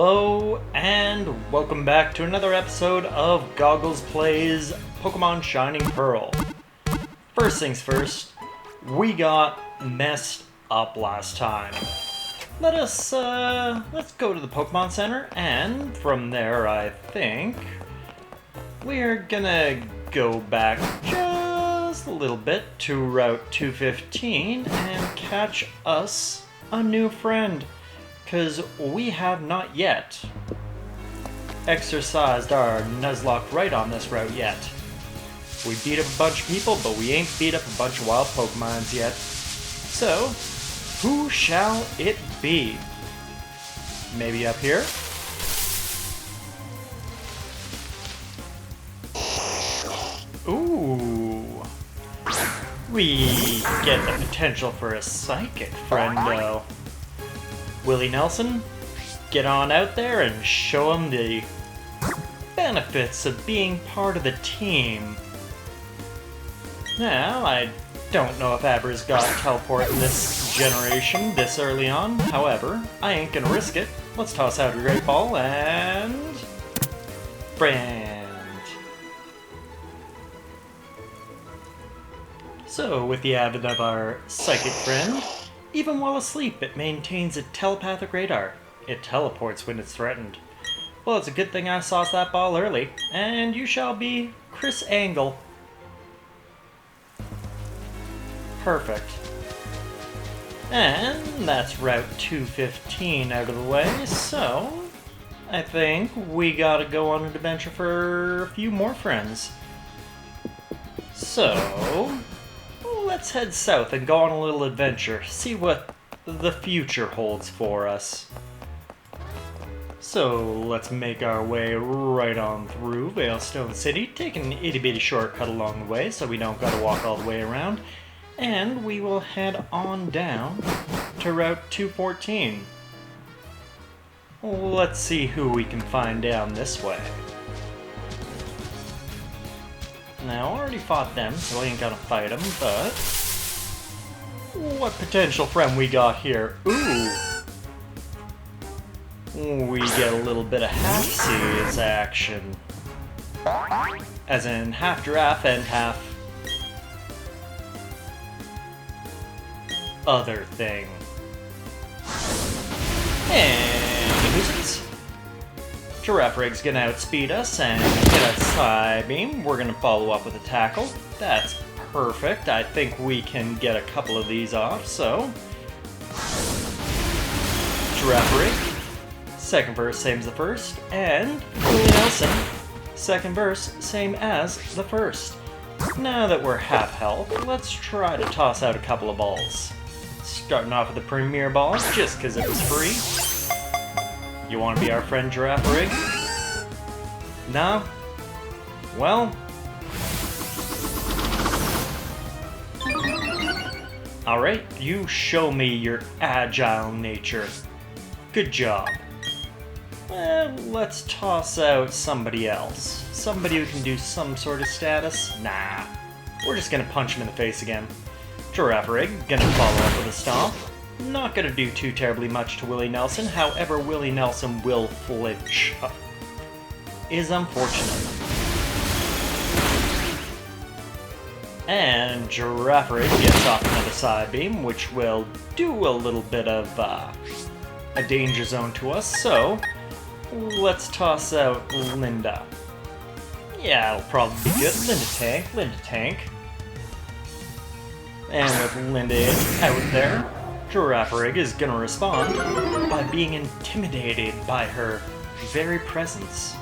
Hello, and welcome back to another episode of GoGgLz Plays Pokemon Shining Pearl. First things first, we got messed up last time. Let's go to the Pokemon Center, and from there I think we're gonna go back just a little bit to Route 215 and catch us a new friend. Because we have not yet exercised our Nuzlocke right on this route yet. We beat up a bunch of people, but we ain't beat up a bunch of wild Pokemons yet. So, who shall it be? Maybe up here? Ooh. We get the potential for a psychic friendo. Willie Nelson, get on out there and show him the benefits of being part of the team. Now, I don't know if Abra's got teleport in this generation this early on. However, I ain't gonna risk it. Let's toss out a Great Ball and... brand. So, with the advent of our psychic friend, even while asleep, it maintains a telepathic radar. It teleports when it's threatened. Well, it's a good thing I sauced that ball early, and you shall be Chris Angle. Perfect. And that's Route 215 out of the way, so I think we gotta go on an adventure for a few more friends. So... let's head south and go on a little adventure, see what the future holds for us. So let's make our way right on through Veilstone City, taking an itty-bitty shortcut along the way so we don't gotta walk all the way around, and we will head on down to Route 214. Let's see who we can find down this way. Now, I already fought them, so I ain't gonna fight them, but... what potential friend we got here? Ooh! We get a little bit of half-seas action. As in, half giraffe and half... other thing. And... who's it? Giraffrig's gonna outspeed us and get a Psybeam. We're gonna follow up with a Tackle. That's perfect. I think we can get a couple of these off, so... Giraffrig. Second verse, same as the first. And Willie Nelson. Second verse, same as the first. Now that we're half health, let's try to toss out a couple of balls. Starting off with the Premier Ball, just because it was free. You want to be our friend, Giraffrig? Nah? Well... alright, you show me your agile nature. Good job. Let's toss out somebody else. Somebody who can do some sort of status? Nah. We're just gonna punch him in the face again. Giraffrig, gonna follow up with a Stomp. Not gonna do too terribly much to Willie Nelson, however Willie Nelson will flinch. Is unfortunate. And Giraffrig gets off another Psybeam, which will do a little bit of a danger zone to us, so let's toss out Linda. Yeah, it'll probably be good. Linda Tank. And with Linda out there, Giraffrig is gonna respond by being intimidated by her very presence.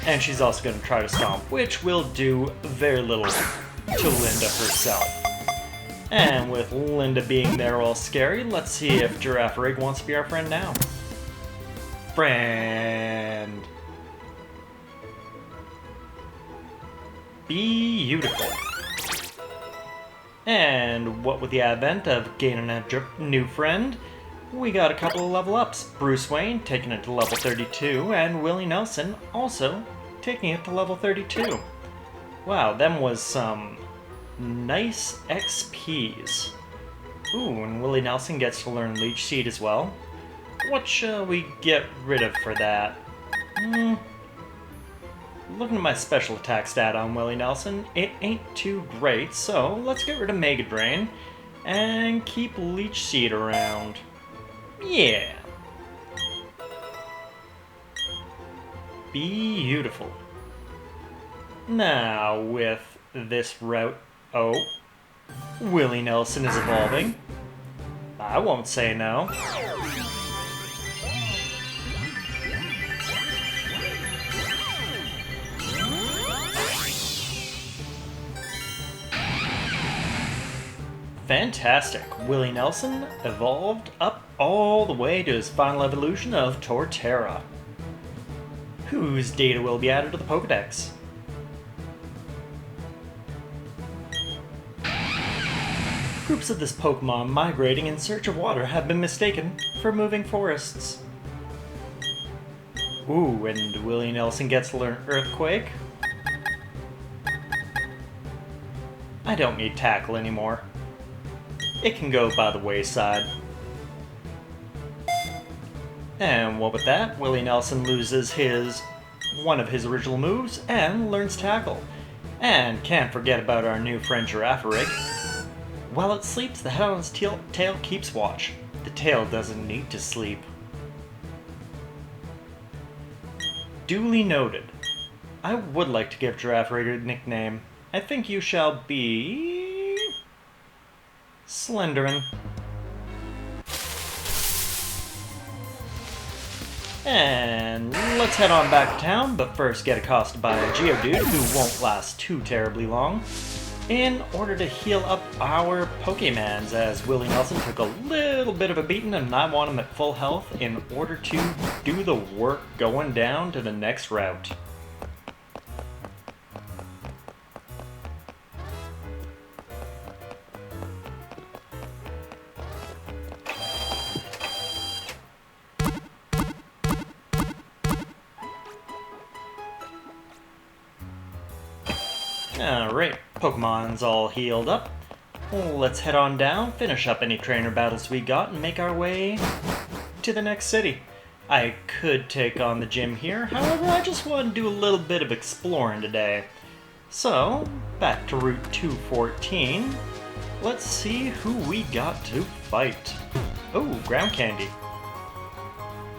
And she's also gonna try to Stomp, which will do very little to Linda herself. And with Linda being there all scary, let's see if Giraffrig wants to be our friend now. Friend. Beautiful. And what with the advent of gaining a new friend, we got a couple of level ups. Bruce Wayne taking it to level 32, and Willie Nelson also taking it to level 32. Wow, them was some nice XPs. Ooh, and Willie Nelson gets to learn Leech Seed as well. What shall we get rid of for that? Looking at my special attack stat on Willie Nelson, it ain't too great, so let's get rid of Mega Drain and keep Leech Seed around. Yeah. Beautiful. Now, with this route... Oh. Willie Nelson is evolving. I won't say no. Fantastic. Willie Nelson evolved up all the way to his final evolution of Torterra, whose data will be added to the Pokedex. Groups of this Pokemon migrating in search of water have been mistaken for moving forests. Ooh, and Willie Nelson gets to learn Earthquake. I don't need Tackle anymore. It can go by the wayside. And what with that, Willie Nelson loses one of his original moves and learns Tackle. And can't forget about our new friend Girafarig. While it sleeps, the head on its tail keeps watch. The tail doesn't need to sleep. Duly noted. I would like to give Girafarig a nickname. I think you shall be... Slenderin. And let's head on back to town, but first get accosted by a Geodude who won't last too terribly long, in order to heal up our Pokemons, as Willie Nelson took a little bit of a beating and I want him at full health in order to do the work going down to the next route. Alright, Pokemon's all healed up. Let's head on down, finish up any trainer battles we got, and make our way to the next city. I could take on the gym here, however I just want to do a little bit of exploring today. So, back to Route 214. Let's see who we got to fight. Oh, Ground Candy.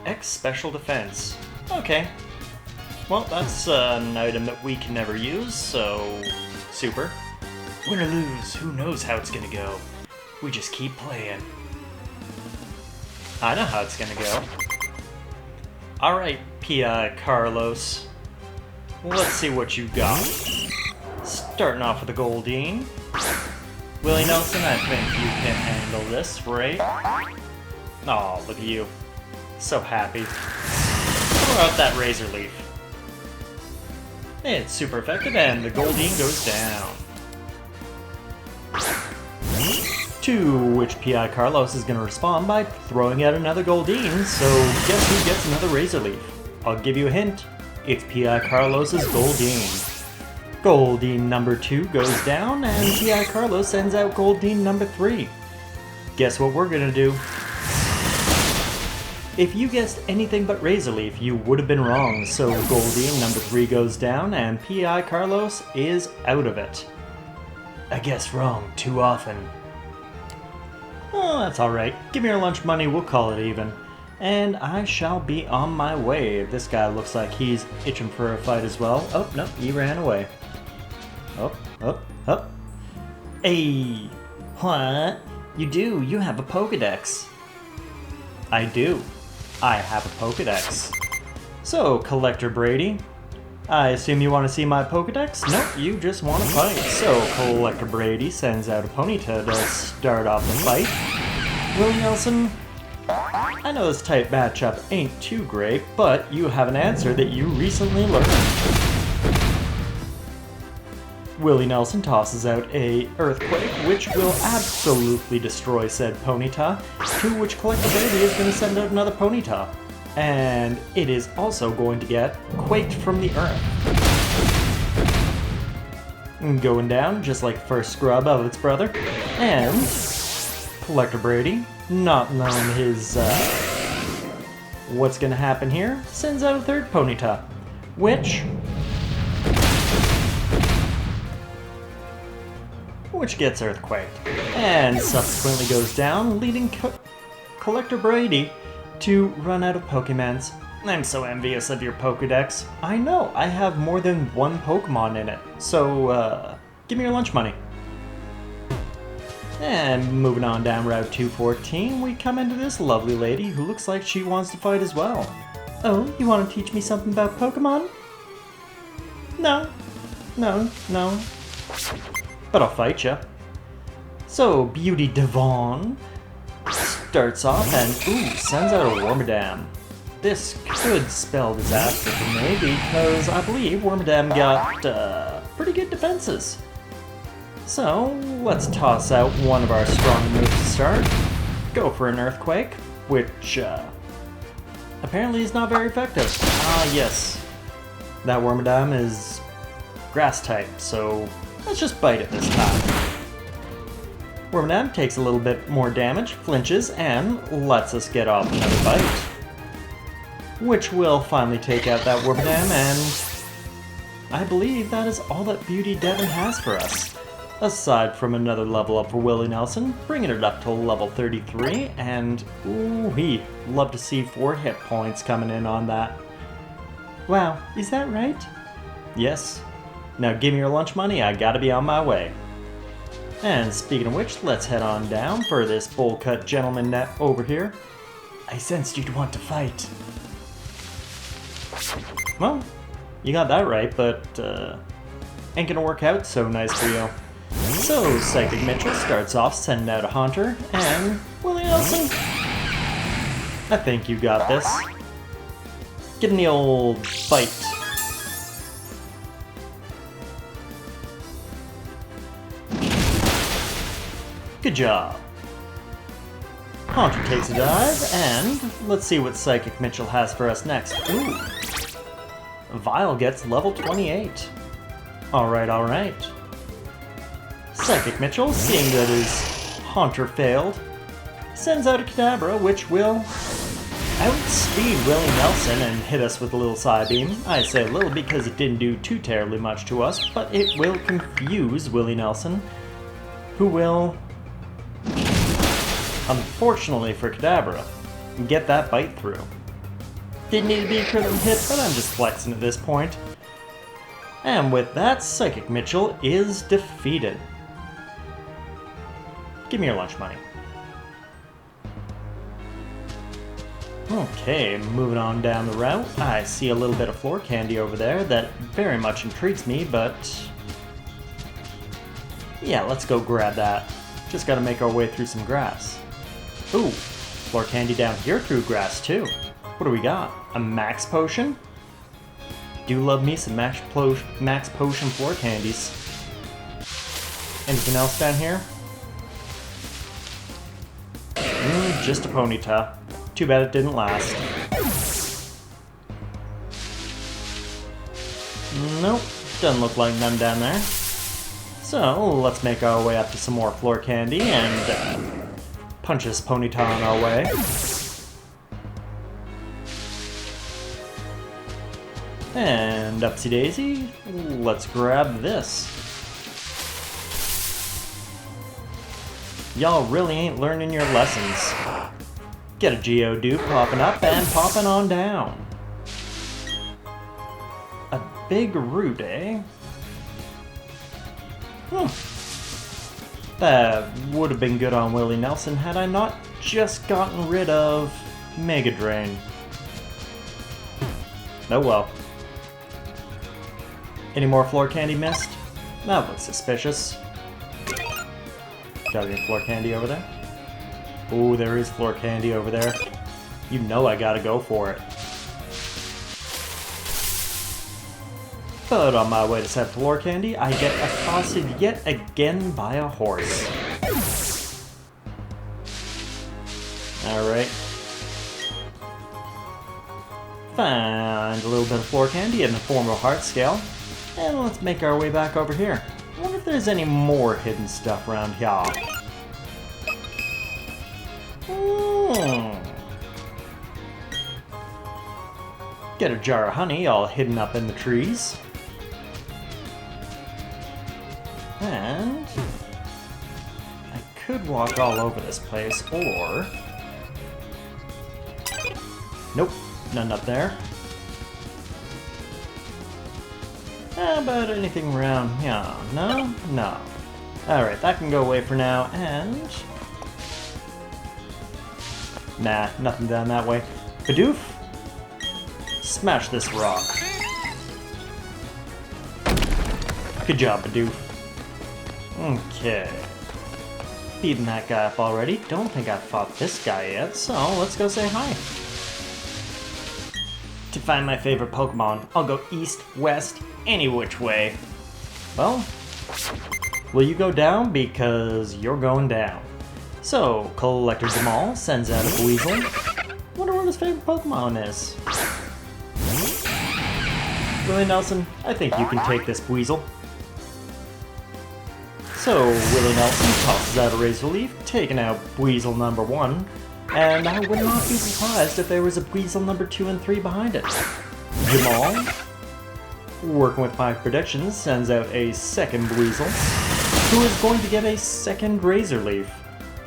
X Special Defense. Okay. Well, that's an item that we can never use, so... Super. Win or lose, who knows how it's gonna go. We just keep playing. I know how it's gonna go. Alright, P.I. Carlos. Let's see what you got. Starting off with a Goldeen. Willie Nelson, I think you can handle this, right? Aw, look at you. So happy. Throw out that Razor Leaf. It's super effective, and the Goldeen goes down. To which P.I. Carlos is going to respond by throwing out another Goldeen, so guess who gets another Razor Leaf? I'll give you a hint. It's P.I. Carlos's Goldeen. Goldeen number 2 goes down, and P.I. Carlos sends out Goldeen number 3. Guess what we're going to do? If you guessed anything but Razor Leaf, you would have been wrong, so Goldeen number 3 goes down, and P.I. Carlos is out of it. I guess wrong too often. Oh, that's alright. Give me your lunch money, we'll call it even. And I shall be on my way. This guy looks like he's itching for a fight as well. Oh, no, he ran away. Oh. Hey, what? You have a Pokedex. I do. I have a Pokedex. So, Collector Brady, I assume you want to see my Pokedex? Nope, you just want to fight. So, Collector Brady sends out a Ponyta to start off the fight. Willie Nelson, I know this type matchup ain't too great, but you have an answer that you recently learned. Willie Nelson tosses out a Earthquake, which will absolutely destroy said Ponyta, to which Collector Brady is going to send out another Ponyta. And it is also going to get quaked from the earth. Going down, just like first scrub of its brother. And Collector Brady, not knowing his what's gonna happen here? Sends out a third Ponyta, which gets earthquaked, and subsequently goes down, leading Collector Brady to run out of Pokemons. I'm so envious of your Pokedex. I know, I have more than one Pokemon in it, so give me your lunch money. And moving on down Route 214, we come into this lovely lady who looks like she wants to fight as well. Oh, you want to teach me something about Pokemon? No. But I'll fight ya. So, Beauty Devon starts off and, sends out a Wormadam. This could spell disaster for me because I believe Wormadam got pretty good defenses. So, let's toss out one of our strong moves to start. Go for an Earthquake, which apparently is not very effective. Yes. That Wormadam is Grass type, so let's just bite it this time. Wormadam takes a little bit more damage, flinches, and lets us get off another bite. Which will finally take out that Wormadam, and I believe that is all that Beauty Devon has for us. Aside from another level up for Willie Nelson, bringing it up to level 33, and ooh-wee, love to see 4 hit points coming in on that. Wow, is that right? Yes. Now give me your lunch money, I gotta be on my way. And speaking of which, let's head on down for this bowl-cut gentleman net over here. I sensed you'd want to fight. Well, you got that right, but ain't gonna work out so nice for you. So, Psychic Mitchell starts off sending out a Haunter, and Willie Nelson, I think you got this. Give him the old bite. Good job. Haunter takes a dive, and let's see what Psychic Mitchell has for us next. Ooh. Vile gets level 28. Alright. Psychic Mitchell, seeing that his Haunter failed, sends out a Kadabra, which will outspeed Willie Nelson and hit us with a little Psybeam. I say a little because it didn't do too terribly much to us, but it will confuse Willie Nelson, who will, unfortunately for Kadabra, get that bite through. Didn't need to be a critical hit, but I'm just flexing at this point. And with that, Psychic Mitchell is defeated. Give me your lunch money. Okay, moving on down the route. I see a little bit of floor candy over there that very much intrigues me, but yeah, let's go grab that. Just gotta make our way through some grass. Ooh, floor candy down here through grass too. What do we got? A Max Potion? Do love me some Max Potion floor candies. Anything else down here? Just a Ponyta. Too bad it didn't last. Nope, doesn't look like none down there. So, let's make our way up to some more floor candy and punch this Ponyta on our way. And upsy daisy, let's grab this. Y'all really ain't learning your lessons. Get a Geodude popping up and popping on down. A big root, eh? That would have been good on Willie Nelson had I not just gotten rid of Mega Drain. Oh well. Any more floor candy missed? That looks suspicious. Got any floor candy over there? Ooh, there is floor candy over there. You know I gotta go for it. But on my way to set floor candy, I get accosted yet again by a horse. Alright. Find a little bit of floor candy in the form of a heart scale. And let's make our way back over here. I wonder if there's any more hidden stuff around here. Get a jar of honey all hidden up in the trees. And I could walk all over this place, or... Nope, none up there. How about anything around? Yeah, no? No. Alright, that can go away for now, and... Nah, nothing down that way. Bidoof? Smash this rock. Good job, Bidoof. Okay. Beating that guy up already. Don't think I've fought this guy yet, so let's go say hi. To find my favorite Pokemon, I'll go east, west, any which way. Well, will you go down? Because you're going down. So, Collector Jamal sends out a Weasel. Wonder what his favorite Pokemon is. Willie Nelson, I think you can take this Weasel. So, Willie Nelson tosses out a Razor Leaf, taking out Weasel number 1, and I would not be surprised if there was a Weasel number 2 and 3 behind it. Jamal, working with my predictions, sends out a second Weasel, who is going to get a second Razor Leaf.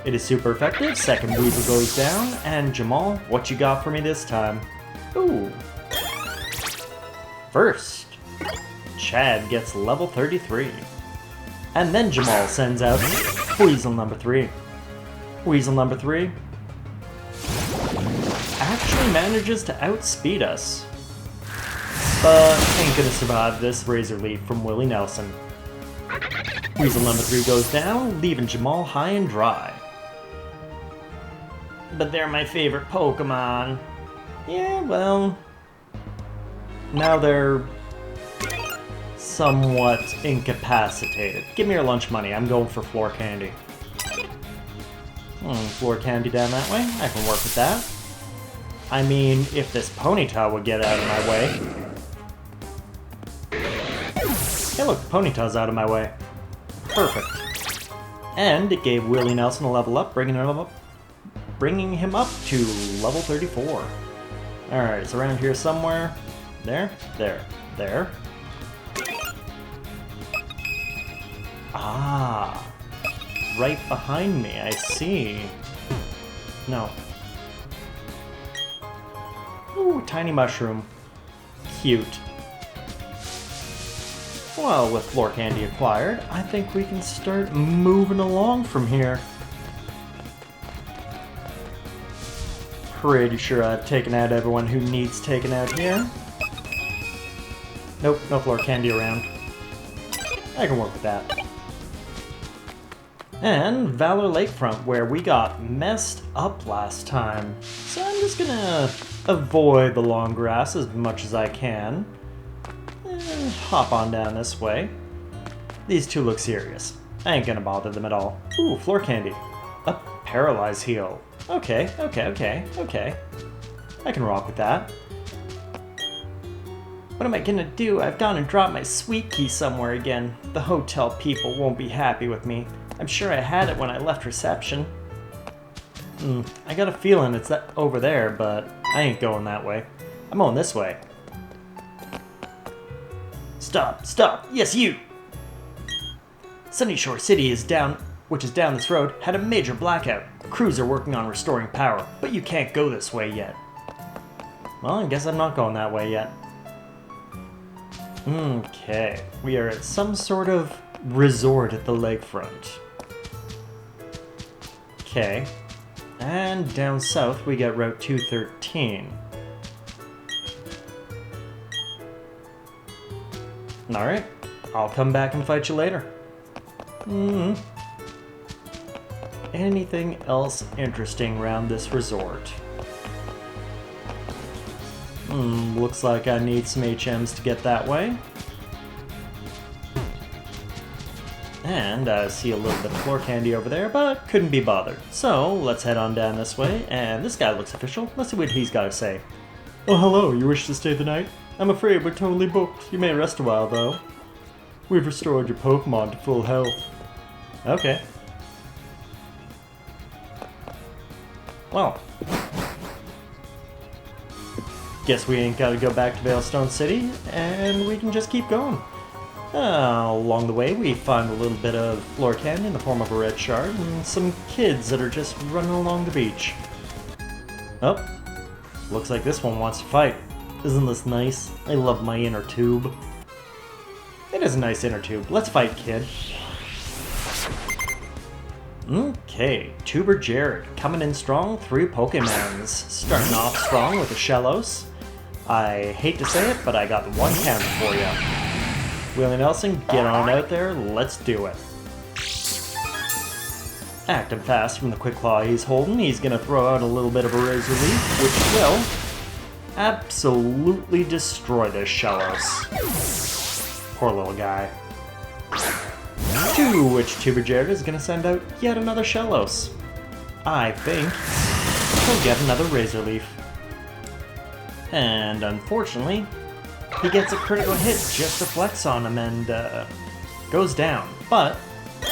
It is super effective, second Weasel goes down, and Jamal, what you got for me this time? Ooh. First, Chad gets level 33. And then Jamal sends out Weasel number 3. Weasel number 3 actually manages to outspeed us. But ain't gonna survive this Razor Leaf from Willie Nelson. Weasel number 3 goes down, leaving Jamal high and dry. But they're my favorite Pokemon. Yeah, well... now they're... somewhat incapacitated. Give me your lunch money, I'm going for floor candy. Floor candy down that way? I can work with that. I mean, if this Ponyta would get out of my way. Hey look, Ponyta's out of my way. Perfect. And it gave Willie Nelson a level up, bringing him up to level 34. Alright, it's around here somewhere. There, there, there. Ah, right behind me, I see. No. Ooh, tiny mushroom. Cute. Well, with floor candy acquired, I think we can start moving along from here. Pretty sure I've taken out everyone who needs taken out here. Nope, no floor candy around. I can work with that. And Valor Lakefront, where we got messed up last time. So I'm just gonna avoid the long grass as much as I can. And hop on down this way. These two look serious. I ain't gonna bother them at all. Ooh, floor candy. A Paralyze Heal. Okay, okay, okay, okay. I can rock with that. What am I gonna do? I've gone and dropped my sweet key somewhere again. The hotel people won't be happy with me. I'm sure I had it when I left reception. I got a feeling it's that over there, but I ain't going that way. I'm going this way. Stop, stop, yes you! Sunny Shore City is down, which is down this road, had a major blackout. Crews are working on restoring power, but you can't go this way yet. Well, I guess I'm not going that way yet. Okay, we are at some sort of resort at the lakefront. Okay, and down south we get Route 213. Alright, I'll come back and fight you later. Anything else interesting around this resort? Looks like I need some HMs to get that way. And I see a little bit of floor candy over there, but couldn't be bothered. So let's head on down this way, and this guy looks official. Let's see what he's got to say. Oh, hello, you wish to stay the night? I'm afraid we're totally booked. You may rest a while, though. We've restored your Pokemon to full health. Okay. Well. guess we ain't gotta go back to Veilstone City, and we can just keep going. Along the way, we find a little bit of floor candy in the form of a red shard, and some kids that are just running along the beach. Oh, looks like this one wants to fight. Isn't this nice? I love my inner tube. It is a nice inner tube. Let's fight, kid. Okay, Tuber Jared, coming in strong, 3 Pokemons. Starting off strong with a Shellos. I hate to say it, but I got the 1 counter for you. Willie Nelson, get on out there, let's do it. Acting fast from the Quick Claw he's holding, he's gonna throw out a little bit of a Razor Leaf, which will absolutely destroy this Shellos. Poor little guy. To which Tuber Jared is gonna send out yet another Shellos. I think he'll get another Razor Leaf. And unfortunately, he gets a critical hit just to flex on him and goes down. But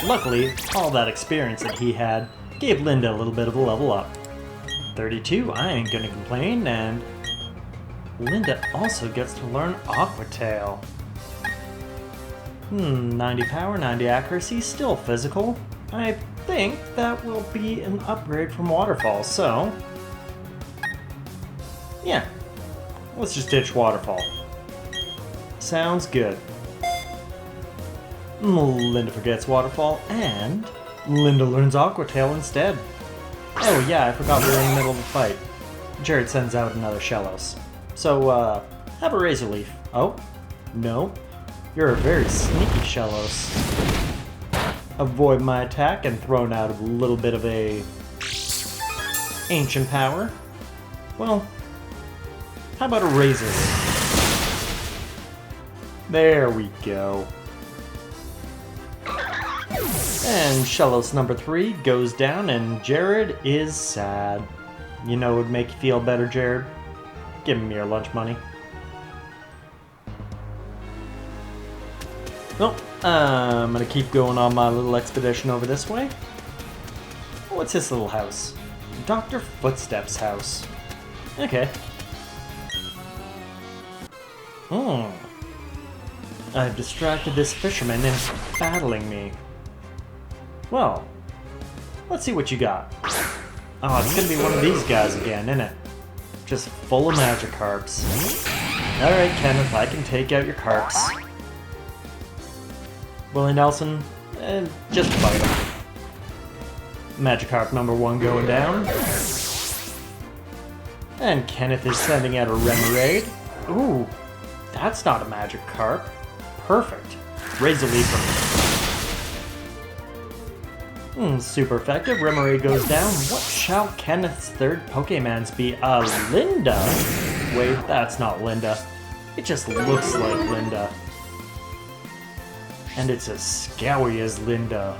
luckily, all that experience that he had gave Linda a little bit of a level up. 32, I ain't gonna complain, and Linda also gets to learn Aqua Tail. 90 power, 90 accuracy, still physical. I think that will be an upgrade from Waterfall, so yeah, let's just ditch Waterfall. Sounds good. Linda forgets Waterfall, and Linda learns Aqua Tail instead. Oh yeah, I forgot we were in the middle of a fight. Jared sends out another Shellos. So, have a Razor Leaf. Oh, no. You're a very sneaky Shellos. Avoid my attack and thrown out a little bit of a ancient power. Well, how about a Razor Leaf? There we go. And Shellos number 3 goes down, and Jared is sad. You know what would make you feel better, Jared? Give me your lunch money. Well, I'm gonna keep going on my little expedition over this way. What's this little house? Dr. Footstep's house. Okay. I've distracted this fisherman in battling me. Well, let's see what you got. Oh, it's gonna be one of these guys again, isn't it? Just full of Magikarps. Alright, Kenneth, I can take out your carps. Willie Nelson, just fight him. Magikarp number 1 going down. And Kenneth is sending out a Remoraid. Ooh, that's not a Magikarp. Perfect. Razor Leaf from super effective. Remoraid goes down. What shall Kenneth's 3rd Pokémon's be? Linda? Wait, that's not Linda. It just looks like Linda. And it's as scowy as Linda.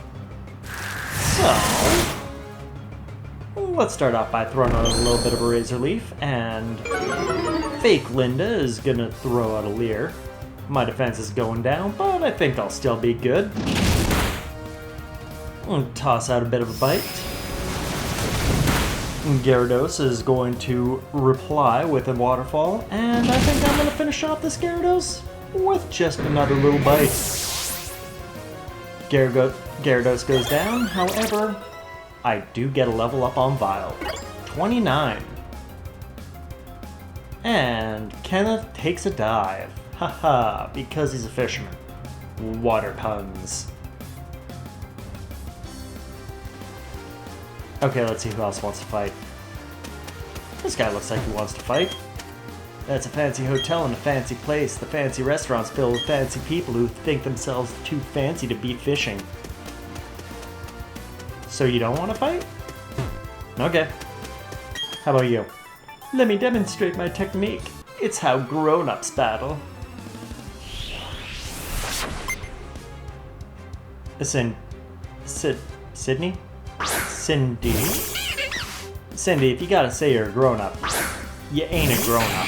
So, let's start off by throwing out a little bit of a Razor Leaf, and fake Linda is gonna throw out a Leer. My defense is going down, but I think I'll still be good. Toss out a bit of a bite. Gyarados is going to reply with a Waterfall, and I think I'm going to finish off this Gyarados with just another little bite. Gyarados goes down, however, I do get a level up on Vile. 29. And Kenneth takes a dive. Haha, because he's a fisherman. Water puns. Okay, let's see who else wants to fight. This guy looks like he wants to fight. That's a fancy hotel and a fancy place. The fancy restaurant's filled with fancy people who think themselves too fancy to be fishing. So you don't want to fight? Okay. How about you? Let me demonstrate my technique. It's how grown-ups battle. Sydney? Cindy? Cindy, if you gotta say you're a grown-up, you ain't a grown-up.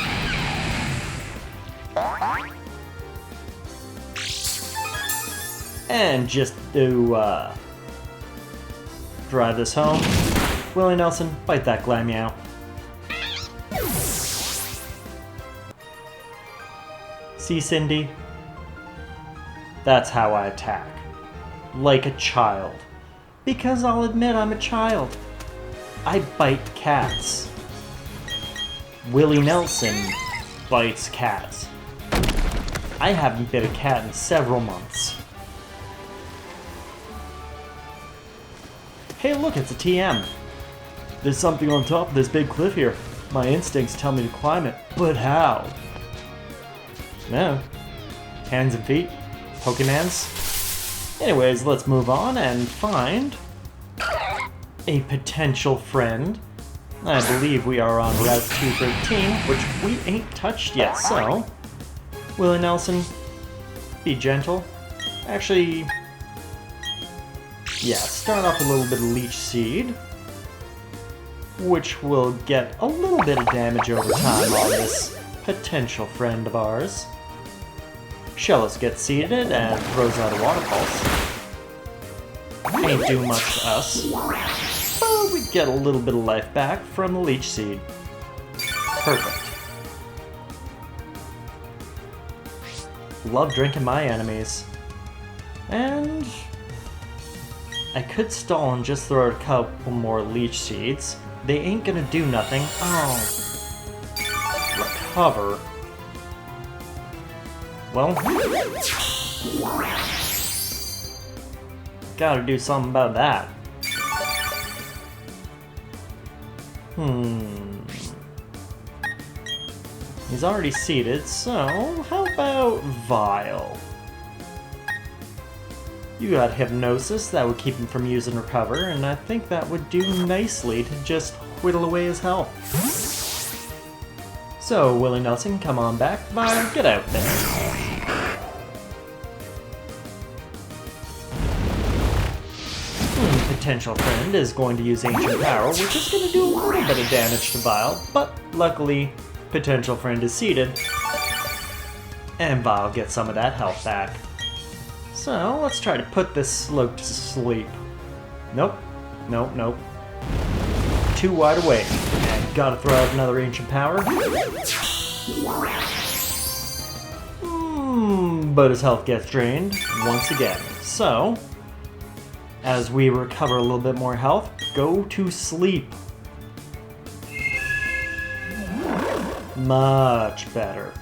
And just to, drive this home, Willie Nelson, bite that Glameow. See, Cindy? That's how I attack. Like a child. Because I'll admit I'm a child. I bite cats. Willie Nelson bites cats. I haven't bit a cat in several months. Hey look, it's a TM. There's something on top of this big cliff here. My instincts tell me to climb it, but how? No. Hands and feet? Pokemans? Anyways, let's move on and find a potential friend. I believe we are on Route 213, which we ain't touched yet, so... Willie Nelson, be gentle. Actually... yeah, start off with a little bit of Leech Seed, which will get a little bit of damage over time on this potential friend of ours. Shellos gets seeded and throws out a Water Pulse. Ain't do much to us, but we get a little bit of life back from the Leech Seed. Perfect. Love drinking my enemies. And... I could stall and just throw a couple more Leech Seeds. They ain't gonna do nothing. Oh. Recover. Well. Gotta do something about that. He's already seated, so how about Vile? You got Hypnosis, that would keep him from using Recover, and I think that would do nicely to just whittle away his health. So, Willie Nelson, come on back. Vile, get out there. Potential friend is going to use Ancient Power, which is going to do a little bit of damage to Vile, but luckily, potential friend is seated, and Vile gets some of that health back. So, let's try to put this slug to sleep. Nope. Nope, nope. Too wide awake. And gotta throw out another Ancient Power. But his health gets drained once again. So, as we recover a little bit more health, go to sleep. Much better.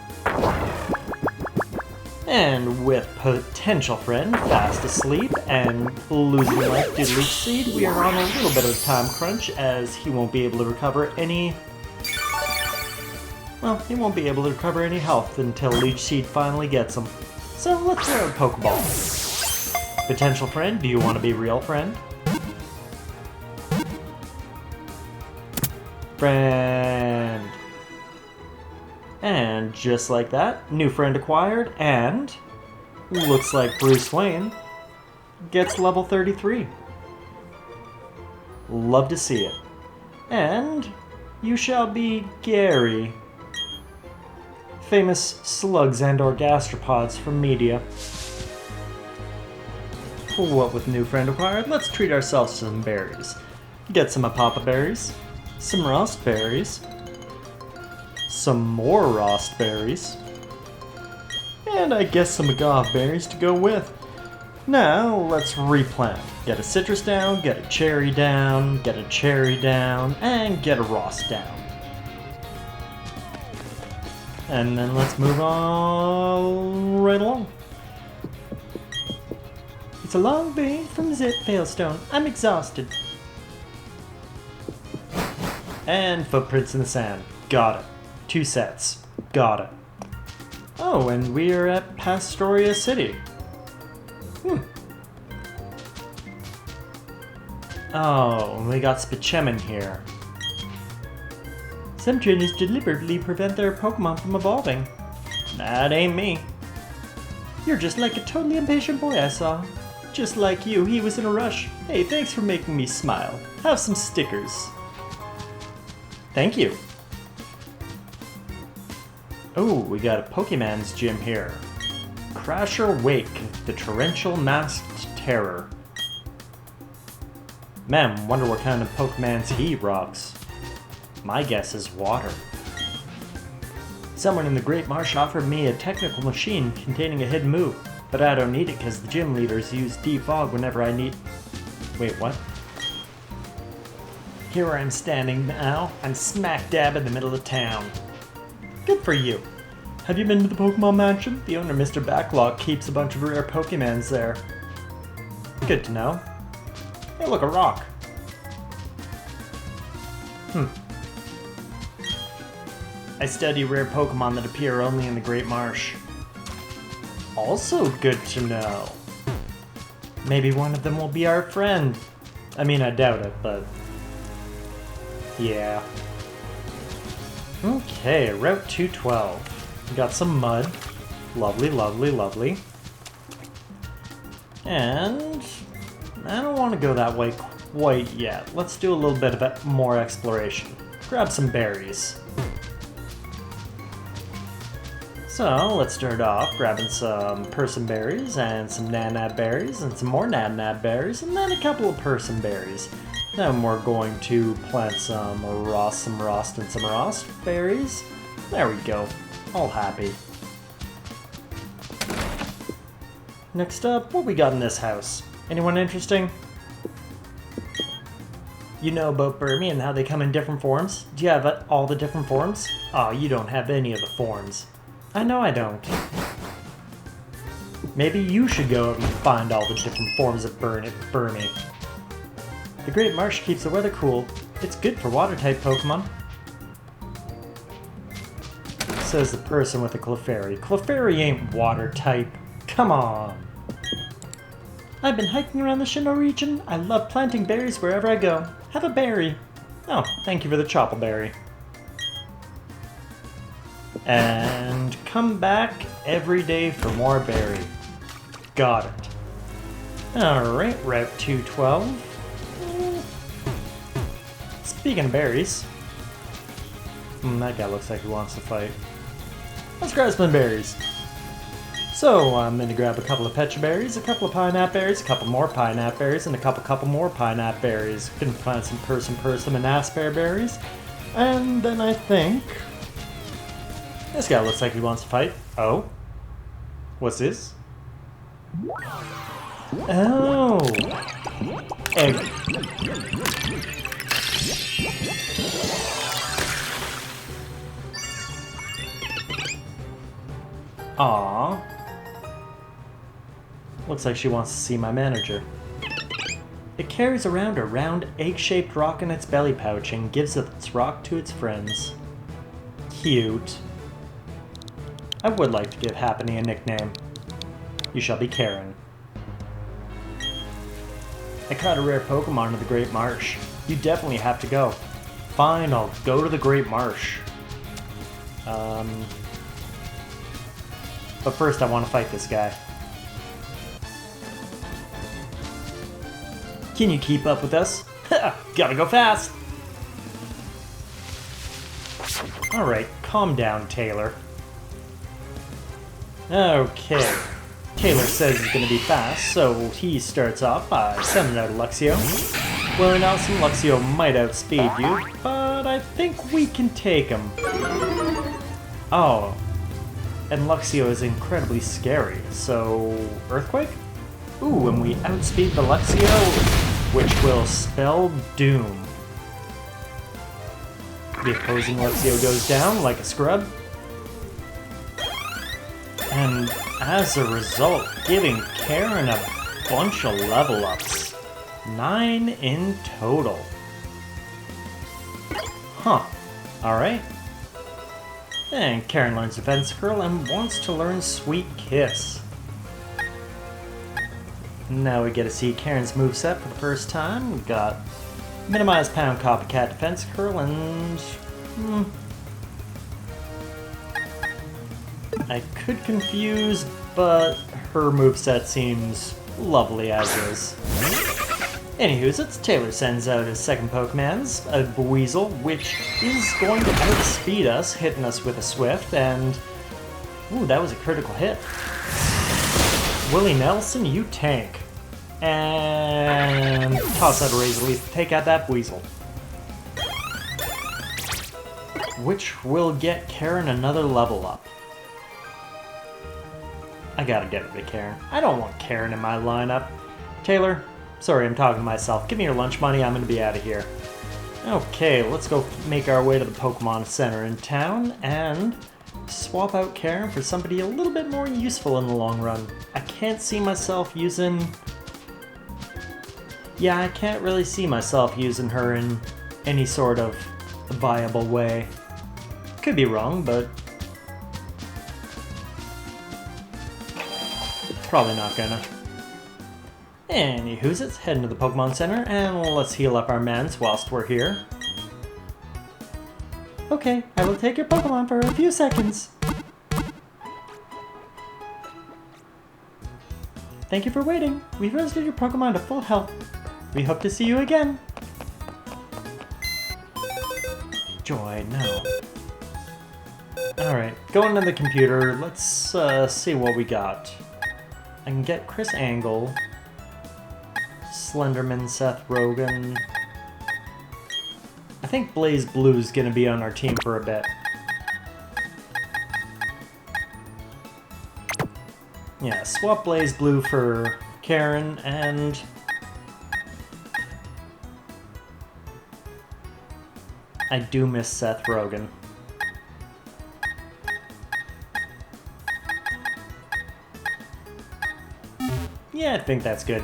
And with potential friend fast asleep and losing life due to Leech Seed, we are on a little bit of a time crunch as he won't be able to recover any... well, he won't be able to recover any health until Leech Seed finally gets him. So let's throw a Pokeball. Potential friend, do you want to be real friend? Friend. And just like that, new friend acquired, and looks like Bruce Wayne gets level 33. Love to see it. And you shall be Gary. Famous slugs and or gastropods from media. What with new friend acquired, let's treat ourselves to some berries. Get some Apapa berries, some Rost berries, some more Rost berries, and I guess some Agave berries to go with. Now, let's replant. Get a citrus down, get a cherry down, get a cherry down, and get a Rost down. And then let's move on right along. It's a long way from Zip Veilstone. I'm exhausted. And footprints in the sand. Got it. 2 sets. Got it. Oh, and we are at Pastoria City. Oh, we got Spachemin here. Some trainers deliberately prevent their Pokemon from evolving. That ain't me. You're just like a totally impatient boy I saw. Just like you, he was in a rush. Hey, thanks for making me smile. Have some stickers. Thank you. Oh, we got a Pokemon's gym here. Crasher Wake, the torrential masked terror. Man, wonder what kind of Pokemon's he rocks. My guess is water. Someone in the Great Marsh offered me a technical machine containing a hidden move, but I don't need it because the gym leaders use defog whenever I need... Wait, what? Here I'm standing now. I'm smack dab in the middle of town. Good for you. Have you been to the Pokemon Mansion? The owner, Mr. Backlog, keeps a bunch of rare Pokemons there. Good to know. Hey, look, a rock. I study rare Pokemon that appear only in the Great Marsh. Also good to know. Maybe one of them will be our friend. I mean, I doubt it, but... yeah. Okay, Route 212. We got some mud. Lovely, lovely, lovely. And... I don't want to go that way quite yet. Let's do a little bit of more exploration. Grab some berries. So, let's start off grabbing some person berries and some nanab berries and some more nanab berries and then a couple of person berries. Then we're going to plant some rost and some rost berries. There we go. All happy. Next up, what we got in this house? Anyone interesting? You know about Burmy and how they come in different forms? Do you have all the different forms? Aw, you don't have any of the forms. I know I don't. Maybe you should go out and find all the different forms of Burmy. The Great Marsh keeps the weather cool. It's good for water-type Pokemon. Says the person with a Clefairy. Clefairy ain't water-type. Come on. I've been hiking around the Sinnoh region. I love planting berries wherever I go. Have a berry. Oh, thank you for the choppleberry. And come back every day for more berry. Got it. Alright, Route 212. Speaking of berries. That guy looks like he wants to fight. Let's grab some berries. So, I'm gonna grab a couple of Pecha berries, a couple of Pineapple berries, a couple more Pineapple berries, and a couple more Pineapple berries. Gonna plant some Persim and Aspear berries. And then I think... this guy looks like he wants to fight. Oh? What's this? Oh! Egg. Aww. Looks like she wants to see my manager. It carries around a round, egg-shaped rock in its belly pouch and gives its rock to its friends. Cute. I would like to give Happiny a nickname. You shall be Karen. I caught a rare Pokemon in the Great Marsh. You definitely have to go. Fine, I'll go to the Great Marsh. But first I want to fight this guy. Can you keep up with us? Gotta go fast! Alright, calm down, Taylor. Okay. Taylor says he's gonna be fast, so he starts off by sending out Luxio. Well, and now some Luxio might outspeed you, but I think we can take him. Oh. And Luxio is incredibly scary, so... Earthquake? Ooh, and we outspeed the Luxio, which will spell doom. The opposing Luxio goes down like a scrub. And as a result, giving Karen a bunch of level ups. 9 in total. Huh. Alright. And Karen learns Defense Curl and wants to learn Sweet Kiss. Now we get to see Karen's moveset for the first time. We've got Minimize Pound Copycat Defense Curl and... I could confuse, but her moveset seems lovely as is. Anywho's, it's Taylor sends out his second Pokemons, a Buizel, which is going to outspeed us, hitting us with a Swift, and... ooh, that was a critical hit. Willie Nelson, you tank. And... toss out a Razor Leaf to take out that Buizel. which will get Karen another level up. I gotta get rid of Karen. I don't want Karen in my lineup. Taylor, sorry, I'm talking to myself. Give me your lunch money, I'm gonna be out of here. Okay, let's go make our way to the Pokemon Center in town and swap out Karen for somebody a little bit more useful in the long run. I can't see myself using... Yeah, I can't really see myself using her in any sort of viable way. Could be wrong, but... probably not gonna. Anywho's, let's head into the Pokemon Center and let's heal up our mans whilst we're here. Okay, I will take your Pokemon for a few seconds. Thank you for waiting. We've restored your Pokemon to full health. We hope to see you again. Joy, no. Alright, going to the computer, let's see what we got. I can get Chris Angle, Slenderman, Seth Rogen. I think Blaze Blue's gonna be on our team for a bit. Yeah, swap Blaze Blue for Karen, and... I do miss Seth Rogen. Yeah, I think that's good.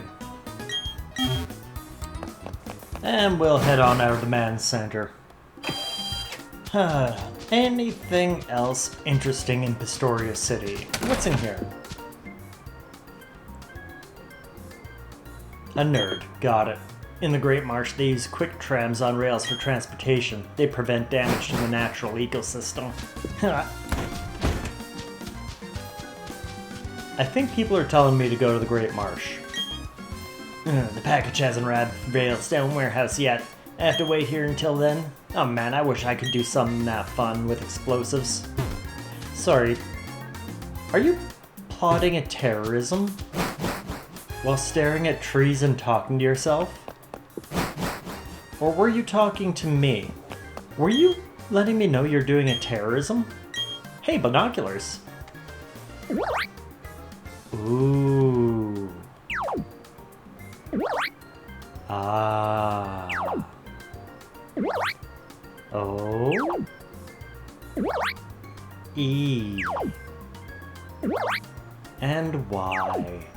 And we'll head on out of the Man's Center. Anything else interesting in Pistoria City? What's in here? A nerd. Got it. In the Great Marsh, they use quick trams on rails for transportation. They prevent damage to the natural ecosystem. I think people are telling me to go to the Great Marsh. The package hasn't arrived from Railstone Warehouse yet. I have to wait here until then. Oh man, I wish I could do something fun with explosives. Sorry, are you plotting a terrorism? While staring at trees and talking to yourself? Or were you talking to me? Were you letting me know you're doing a terrorism? Hey, binoculars! Ooh. Ah. O. E. And Y.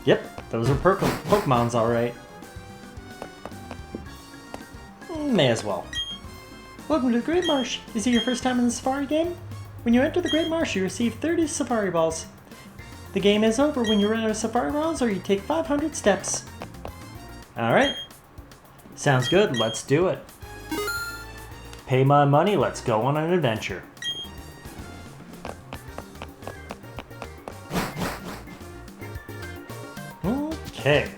Yep, those are Pokemons, alright. May as well. Welcome to the Great Marsh. Is it your first time in the Safari game? When you enter the Great Marsh, you receive 30 Safari Balls. The game is over when you run out of Safari Balls or you take 500 steps. Alright. Sounds good, let's do it. Pay my money, let's go on an adventure. Okay.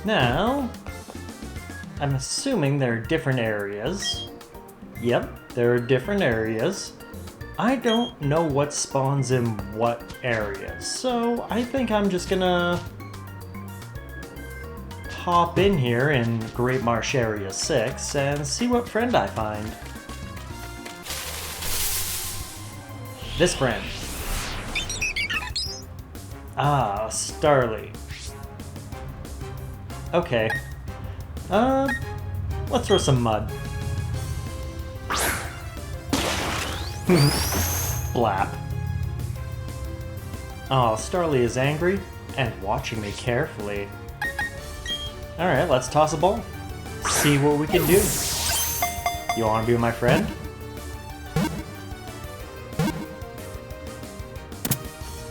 Now, I'm assuming there are different areas. Yep, there are different areas. I don't know what spawns in what areas, so I think I'm just gonna hop in here in Great Marsh Area 6 and see what friend I find. This friend. Ah, Starly. Okay. Let's throw some mud. Blap. Oh, Starly is angry and watching me carefully. Alright, let's toss a ball. See what we can do. You wanna be my friend?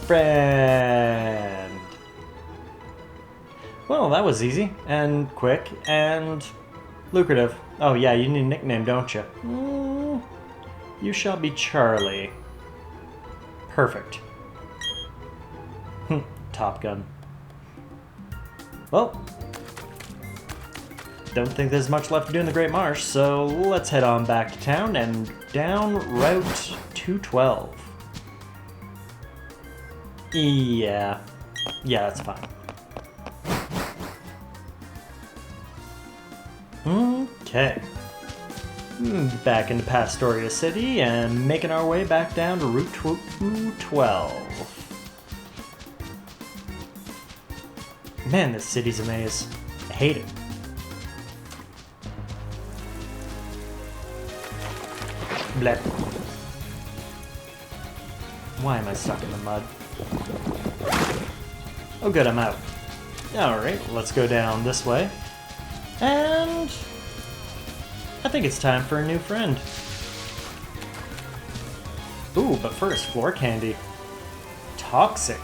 Friend. Well, that was easy, and quick, and lucrative. Oh yeah, you need a nickname, don't you? You shall be Charlie. Perfect. Top Gun. Well, don't think there's much left to do in the Great Marsh, so let's head on back to town and down Route 212. Yeah, that's fine. Okay. Back into Pastoria City and making our way back down to Route 12. Man, this city's a maze. I hate it. Blech. Why am I stuck in the mud? Oh good, I'm out. Alright, let's go down this way. And I think it's time for a new friend. Ooh, but first, floor candy. Toxic.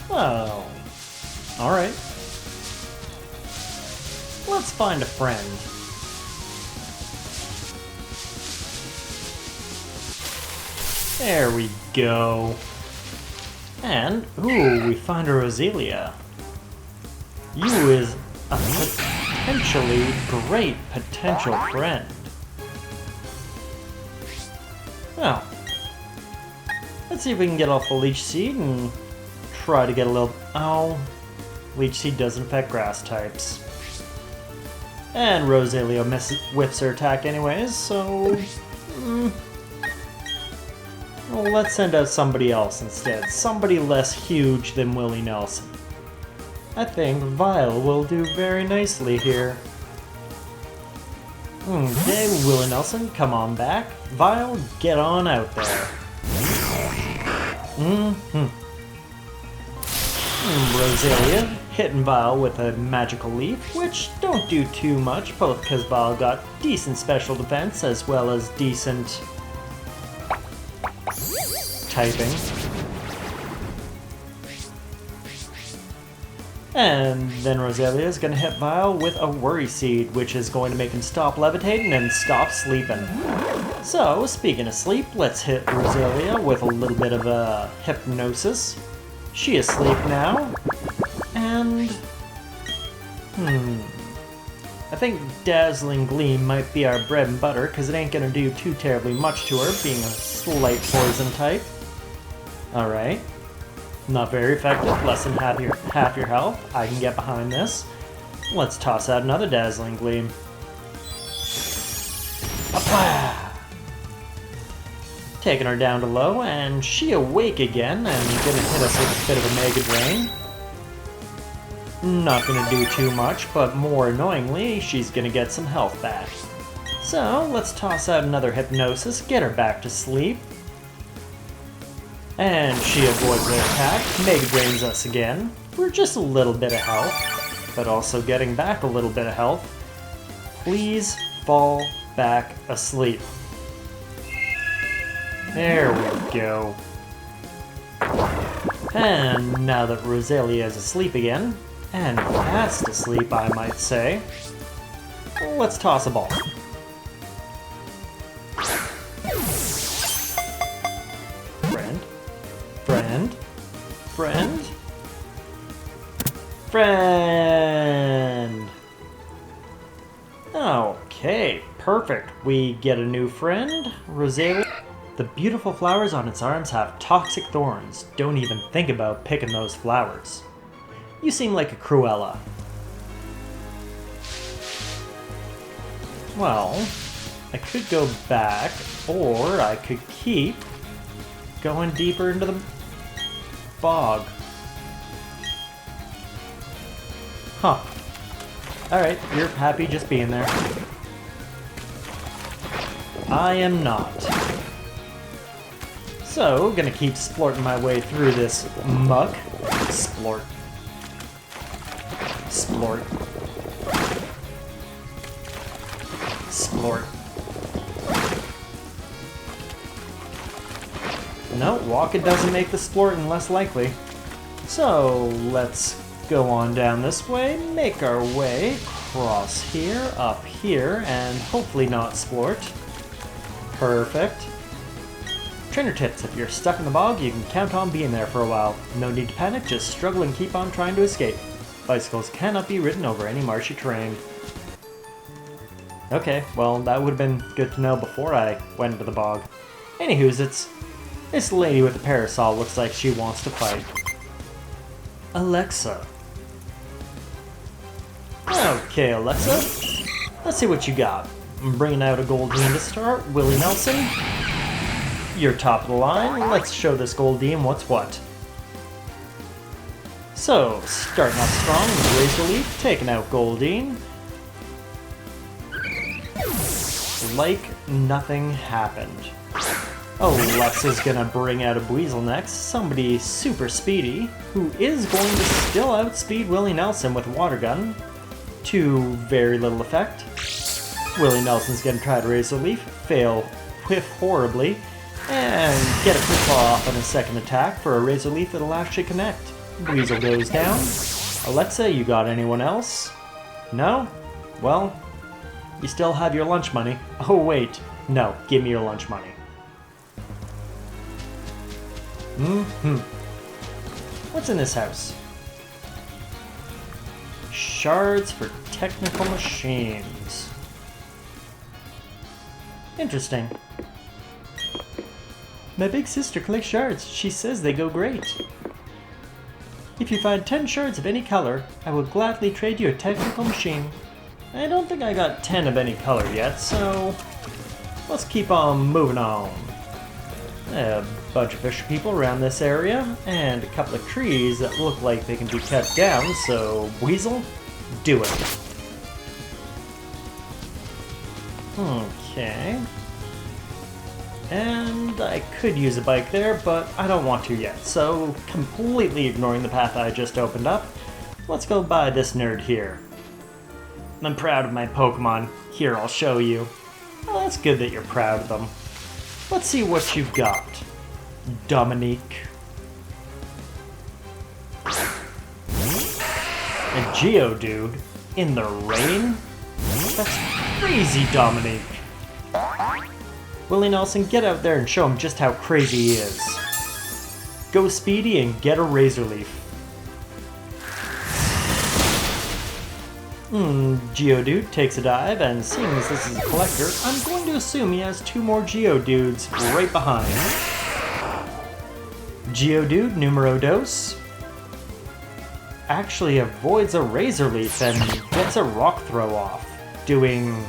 Oh. Alright. Let's find a friend. There we go. And, ooh, we find a Roselia. You is a potentially great potential friend. Well, let's see if we can get off the Leech Seed and try to get a little... Oh, Leech Seed does infect grass types. And Roselia whiffs her attack anyways, so... Well, let's send out somebody else instead. Somebody less huge than Willie Nelson. I think Vile will do very nicely here. Okay, Willie Nelson, come on back. Vile, get on out there. Roselia, hitting Vile with a magical leaf, which don't do too much, both because Vile got decent special defense as well as decent typing. And then Roselia is going to hit Vile with a Worry Seed, which is going to make him stop levitating and stop sleeping. So, speaking of sleep, let's hit Roselia with a little bit of a hypnosis. She is asleep now. And... I think Dazzling Gleam might be our bread and butter, because it ain't going to do too terribly much to her, being a slight poison type. Alright. Not very effective, less than half your health. I can get behind this. Let's toss out another Dazzling Gleam. Apply! Taking her down to low, and she awake again, and gonna hit us with a bit of a Mega Drain. Not gonna do too much, but more annoyingly, she's gonna get some health back. So, let's toss out another Hypnosis, get her back to sleep. And she avoids the attack, Mega Drains us again. We're just a little bit of health, but also getting back a little bit of health. Please fall back asleep. There we go. And now that Roselia is asleep again, and fast asleep I might say, let's toss a ball. Friend! Okay, perfect. We get a new friend, Roselia. The beautiful flowers on its arms have toxic thorns. Don't even think about picking those flowers. You seem like a Cruella. Well, I could go back, or I could keep going deeper into the bog. Huh. Alright, you're happy just being there. I am not. So, gonna keep splorting my way through this muck. Splort. Splort. Splort. No, walking doesn't make the splorting less likely. So, let's go on down this way, make our way across here, up here, and hopefully not splort. Perfect. Trainer tips, if you're stuck in the bog, you can count on being there for a while. No need to panic, just struggle and keep on trying to escape. Bicycles cannot be ridden over any marshy terrain. Okay, well, that would have been good to know before I went into the bog. Anywho's, this lady with the parasol looks like she wants to fight. Alexa. Okay, Alexa, let's see what you got. I'm bringing out a Goldeen to start. Willie Nelson, you're top of the line. Let's show this Goldeen what's what. So, starting off strong with Razor Leaf, taking out Goldeen. Like nothing happened. Alexa's gonna bring out a Buizel next, somebody super speedy, who is going to still outspeed Willie Nelson with Water Gun, to very little effect. Willie Nelson's gonna try to Razor Leaf, fail, whiff horribly, and get a Quick Claw off on his second attack for a Razor Leaf that'll actually connect. Buizel goes down. Alexa, you got anyone else? No? Well, you still have your lunch money. Oh wait, no, give me your lunch money. What's in this house? Shards for technical machines. Interesting. My big sister collects shards. She says they go great. If you find 10 shards of any color, I will gladly trade you a technical machine. I don't think I got 10 of any color yet, so let's keep on moving on. A bunch of fish people around this area, and a couple of trees that look like they can be cut down, so Weasel, do it. Okay. And I could use a bike there, but I don't want to yet, so completely ignoring the path I just opened up, let's go by this nerd here. I'm proud of my Pokemon. Here, I'll show you. Well, that's good that you're proud of them. Let's see what you've got, Dominique. A Geodude in the rain? That's crazy, Dominique. Willie Nelson, get out there and show him just how crazy he is. Go speedy and get a Razor Leaf. Geodude takes a dive, and seeing as this is a collector, I'm going to assume he has 2 more Geodudes right behind. Geodude numero dos actually avoids a Razor Leaf and gets a Rock Throw off, doing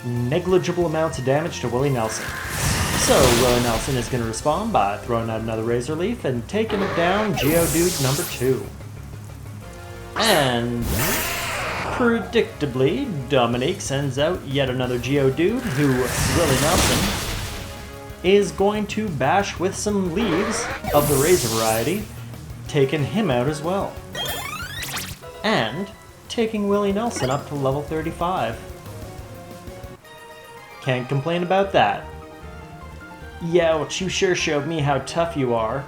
negligible amounts of damage to Willie Nelson. So Willie Nelson is going to respond by throwing out another Razor Leaf and taking it down Geodude number 2. And predictably, Dominique sends out yet another Geodude, who Willie Nelson is going to bash with some leaves of the Razor variety, taking him out as well. And taking Willie Nelson up to level 35. Can't complain about that. Youch, you sure showed me how tough you are.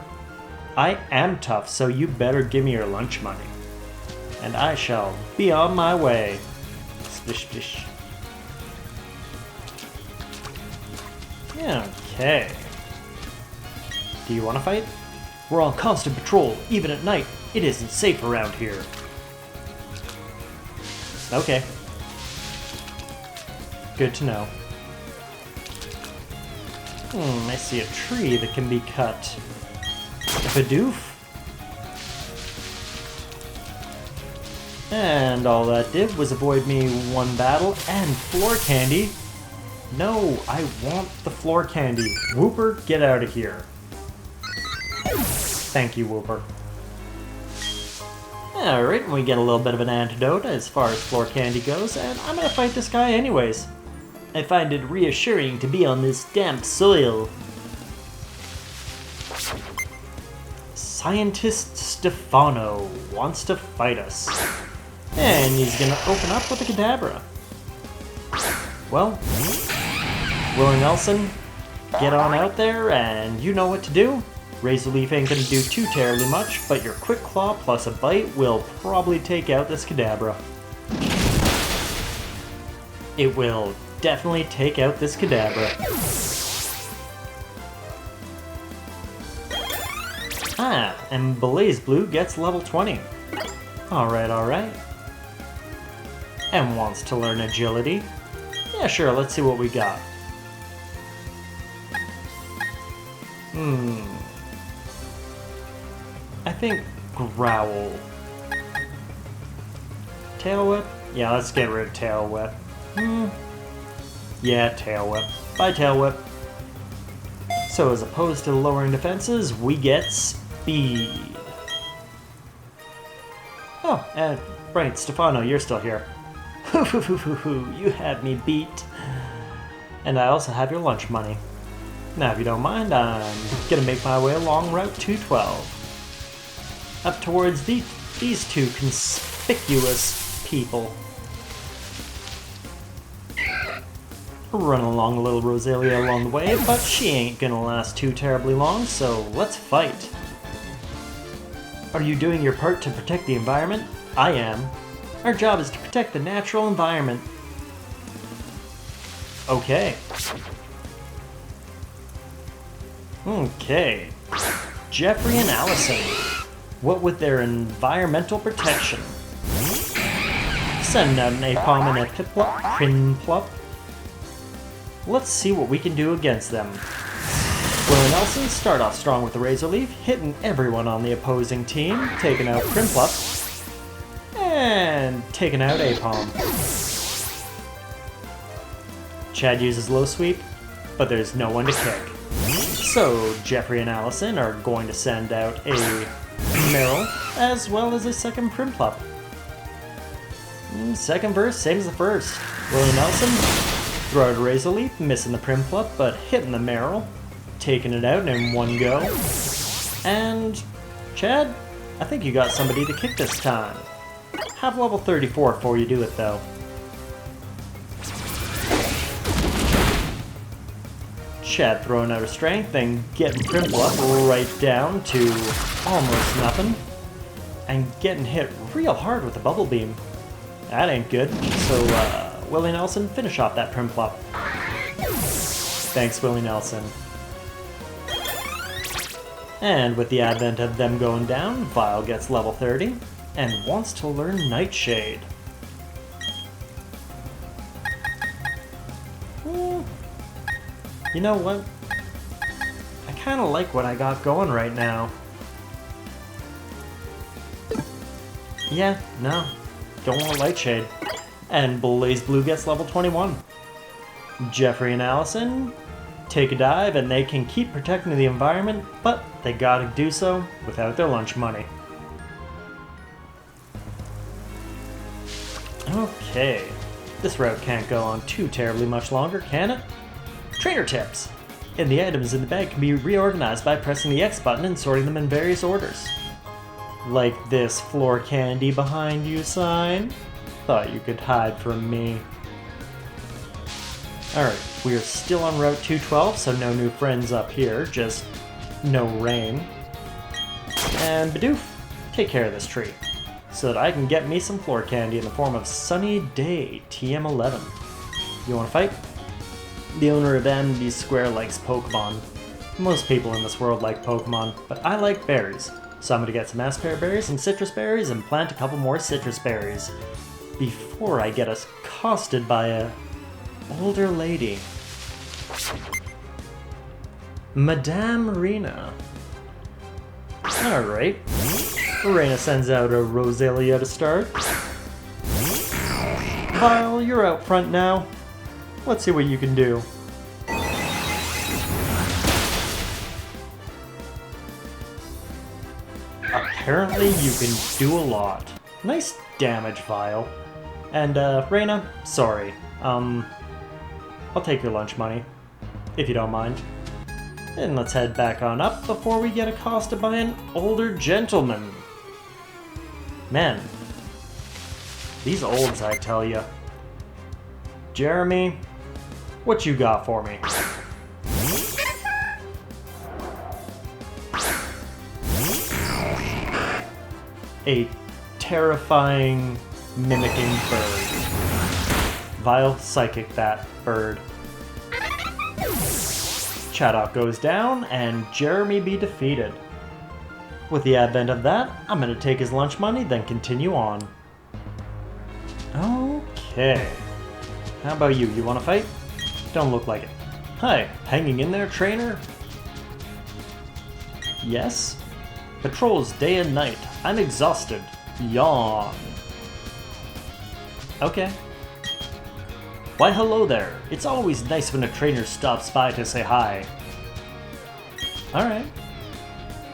I am tough, so you better give me your lunch money. And I shall be on my way. Splish, splish. Okay. Do you want to fight? We're on constant patrol, even at night. It isn't safe around here. Okay. Good to know. I see a tree that can be cut. A Bidoof? And all that did was avoid me 1 battle and floor candy. No, I want the floor candy. Whooper, get out of here. Thank you, Whooper. Alright, we get a little bit of an antidote as far as floor candy goes, and I'm gonna fight this guy anyways. I find it reassuring to be on this damp soil. Scientist Stefano wants to fight us. And he's gonna open up with a Kadabra. Well, Willie Nelson, get on out there and you know what to do. Razor Leaf ain't gonna do too terribly much, but your Quick Claw plus a Bite will probably take out this Kadabra. It will definitely take out this Kadabra. Ah, and BlazBlue gets level 20. Alright, alright. And wants to learn Agility. Yeah, sure, let's see what we got. I think Growl. Tail Whip? Yeah, let's get rid of Tail Whip. Yeah, Tail Whip. Bye, Tail Whip. So as opposed to lowering defenses, we get speed. Oh, and right, Stefano, you're still here. You had me beat. And I also have your lunch money. Now, if you don't mind, I'm gonna make my way along Route 212. Up towards these two conspicuous people. Run along a little Rosalia along the way, but she ain't gonna last too terribly long, so let's fight. Are you doing your part to protect the environment? I am. Our job is to protect the natural environment. Okay. Okay. Jeffrey and Allison. What with their environmental protection? Send out an Apom and a Prinplup. Let's see what we can do against them. Will and Nelson start off strong with the Razor Leaf, hitting everyone on the opposing team, taking out Prinplup, and taking out Apom. Chad uses Low Sweep, but there's no one to kick. So Jeffrey and Allison are going to send out a Meryl, as well as a second Prinplup. Second verse, same as the first. Will and Nelson throw out a Razor Leaf, missing the Prinplup, but hitting the Meryl, taking it out in one go. And Chad, I think you got somebody to kick this time. Have level 34 before you do it, though. Chad throwing out a strength and getting Prinplup right down to almost nothing. And getting hit real hard with the Bubble Beam. That ain't good. So, Willie Nelson, finish off that Prinplup. Thanks, Willie Nelson. And with the advent of them going down, Vile gets level 30 and wants to learn Nightshade. You know what? I kind of like what I got going right now. Yeah, no. Going with Lightshade. And Blaze Blue gets level 21. Jeffrey and Allison take a dive and they can keep protecting the environment, but they gotta do so without their lunch money. Okay. This route can't go on too terribly much longer, can it? Trainer tips! And the items in the bag can be reorganized by pressing the X button and sorting them in various orders. Like this floor candy behind you sign. Thought you could hide from me. Alright, we are still on Route 212, so no new friends up here, just no rain. And Bidoof, take care of this tree, so that I can get me some floor candy in the form of Sunny Day TM11. You wanna fight? The owner of Amity Square likes Pokemon. Most people in this world like Pokemon, but I like berries. So I'm gonna get some Aspera berries and citrus berries and plant a couple more citrus berries before I get accosted by a older lady. Madame Rena. Alright. Rena sends out a Rosalia to start. Vile, you're out front now. Let's see what you can do. Apparently you can do a lot. Nice damage, Vile. And, Reyna, sorry. I'll take your lunch money, if you don't mind. And let's head back on up before we get accosted by an older gentleman. Man, these olds, I tell ya. Jeremy, what you got for me? A terrifying, mimicking bird. Vile psychic that bird. Chaddock goes down, and Jeremy be defeated. With the advent of that, I'm gonna take his lunch money, then continue on. Okay. How about you? You wanna fight? Don't look like it. Hi, hanging in there, trainer? Yes? Patrols day and night. I'm exhausted. Yawn. Okay. Why hello there. It's always nice when a trainer stops by to say hi. Alright.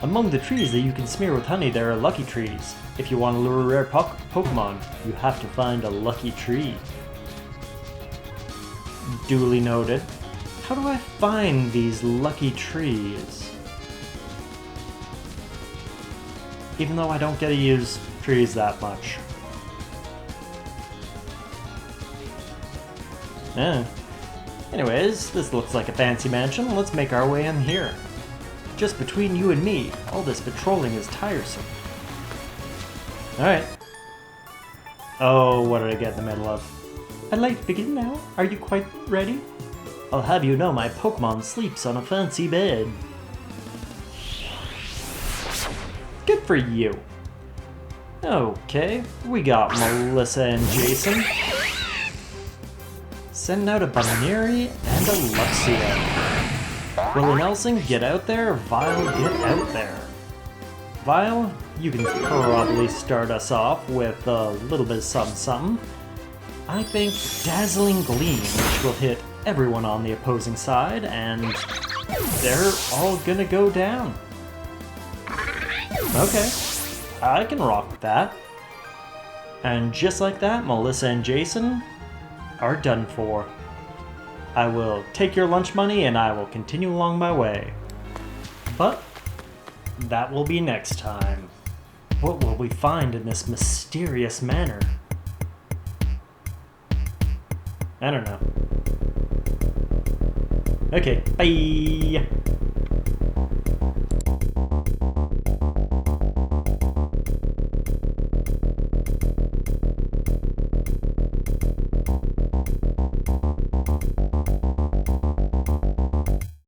Among the trees that you can smear with honey, there are lucky trees. If you want to lure rare Pokemon, you have to find a lucky tree. Duly noted. How do I find these lucky trees? Even though I don't get to use trees that much. Anyways, this looks like a fancy mansion. Let's make our way in here. Just between you and me, all this patrolling is tiresome. Alright. Oh, what did I get in the middle of? I'd like to begin now. Are you quite ready? I'll have you know my Pokemon sleeps on a fancy bed. Good for you. Okay, we got Melissa and Jason. Send out a Baneri and a Luxio. Willie Nelson, get out there. Vile, get out there. Vile, you can probably start us off with a little bit of something. I think Dazzling Gleam, which will hit everyone on the opposing side, and they're all gonna go down. Okay, I can rock with that. And just like that, Melissa and Jason are done for. I will take your lunch money and I will continue along my way. But that will be next time. What will we find in this mysterious manor? I don't know. Okay, bye!